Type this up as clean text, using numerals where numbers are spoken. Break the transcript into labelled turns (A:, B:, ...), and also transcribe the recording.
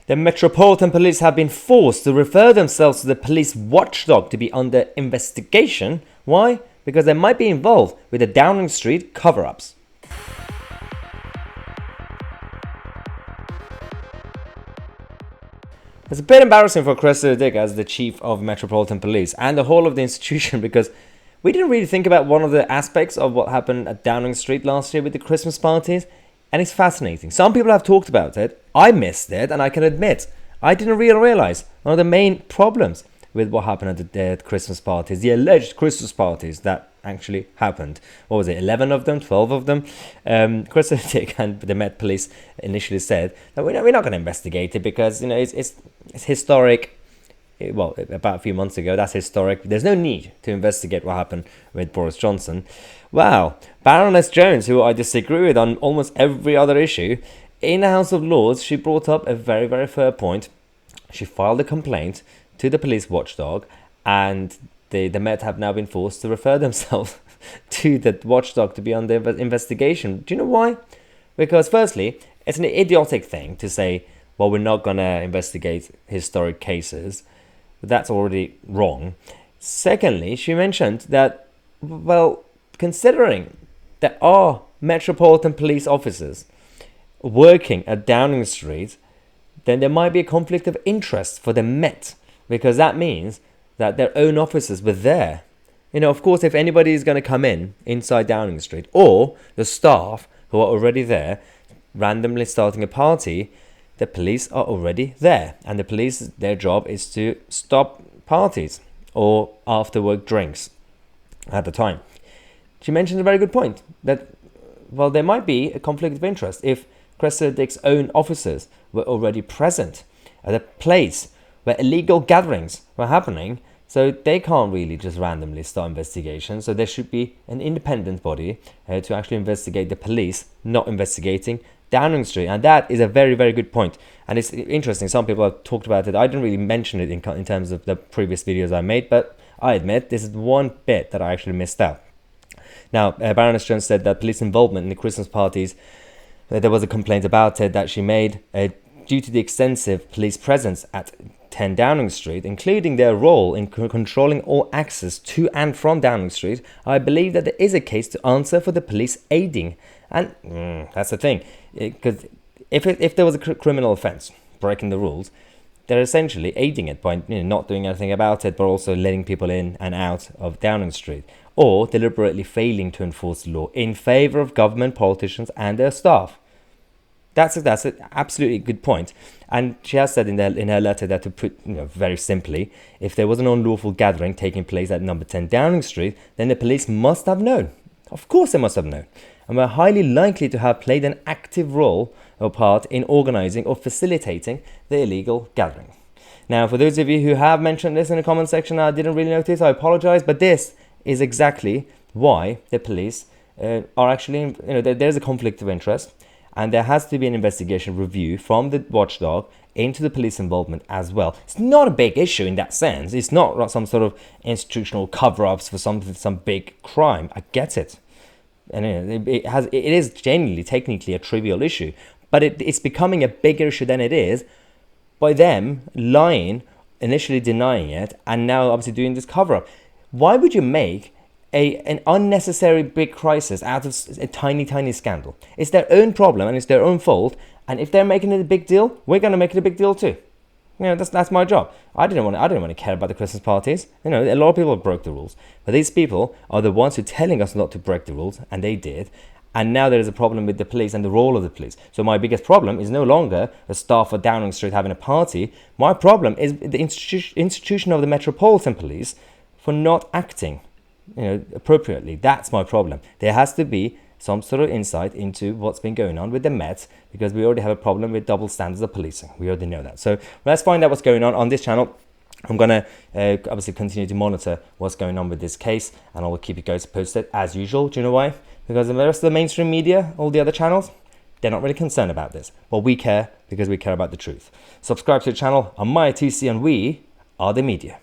A: The Metropolitan Police have been forced to refer themselves to the police watchdog to be under investigation. Why? Because they might be involved with the Downing Street cover-ups. It's a bit embarrassing for Cressida Dick as the chief of Metropolitan Police and the whole of the institution, because we didn't really think about one of the aspects of what happened at Downing Street last year with the Christmas parties, and it's fascinating. Some people have talked about it. I missed it, and I can admit I didn't really realize one of the main problems with what happened at the Christmas parties, the alleged Christmas parties that actually happened. What was it, 11 of them, 12 of them? Cressida Dick and the Met Police initially said that we're not going to investigate it because it's historic. Well, about a few months ago, that's historic. There's no need to investigate what happened with Boris Johnson. Wow, Baroness Jones, who I disagree with on almost every other issue, in the House of Lords, she brought up a very, very fair point. She filed a complaint to the police watchdog, and the Met have now been forced to refer themselves to the watchdog to be under investigation. Do you know why? Because firstly, it's an idiotic thing to say, well, we're not going to investigate historic cases. That's already wrong. Secondly, she mentioned that, well, considering there are Metropolitan Police officers working at Downing Street, then there might be a conflict of interest for the Met, because that means that their own officers were there. Of course, if anybody is going to come inside Downing Street, or the staff who are already there, randomly starting a party, the police are already there. And the police, their job is to stop parties or after-work drinks at the time. She mentioned a very good point, that, well, there might be a conflict of interest if Cressida Dick's own officers were already present at a place where illegal gatherings were happening, so they can't really just randomly start investigations. So there should be an independent body to actually investigate the police, not investigating Downing Street. And that is a very, very good point. And it's interesting, some people have talked about it. I didn't really mention it in terms of the previous videos I made, but I admit this is one bit that I actually missed out. Now, Baroness Jones said that police involvement in the Christmas parties, there was a complaint about it that she made due to the extensive police presence at 10 Downing Street, including their role in controlling all access to and from Downing Street. I believe that there is a case to answer for the police aiding. And that's the thing, because if there was a criminal offence, breaking the rules, they're essentially aiding it by not doing anything about it, but also letting people in and out of Downing Street, or deliberately failing to enforce the law in favour of government, politicians and their staff. That's an absolutely good point. And she has said in her letter that, to put very simply, if there was an unlawful gathering taking place at number 10 Downing Street, then the police must have known. Of course they must have known. And were highly likely to have played an active role or part in organising or facilitating the illegal gathering. Now, for those of you who have mentioned this in the comment section, I didn't really notice, I apologise, but this is exactly why the police are actually, there's a conflict of interest. And there has to be an investigation review from the watchdog into the police involvement as well. It's not a big issue in that sense. It's not some sort of institutional cover-ups for some big crime. I get it. And it is genuinely, technically a trivial issue. But it's becoming a bigger issue than it is by them lying, initially denying it, and now obviously doing this cover-up. Why would you make an unnecessary big crisis out of a tiny, tiny scandal? It's their own problem and it's their own fault. And if they're making it a big deal, we're going to make it a big deal too. That's my job. I didn't want to care about the Christmas parties. A lot of people broke the rules, but these people are the ones who are telling us not to break the rules, and they did. And now there is a problem with the police and the role of the police. So my biggest problem is no longer the staff at Downing Street having a party. My problem is the institution of the Metropolitan Police for not acting appropriately. That's my problem. There has to be some sort of insight into what's been going on with the Met, because we already have a problem with double standards of policing. We already know that. So let's find out what's going on this channel. I'm going to obviously continue to monitor what's going on with this case, and I will keep you guys posted as usual. Do you know why? Because the rest of the mainstream media, all the other channels, they're not really concerned about this. But we care, because we care about the truth. Subscribe to the channel. I'm Tousi, and we are the media.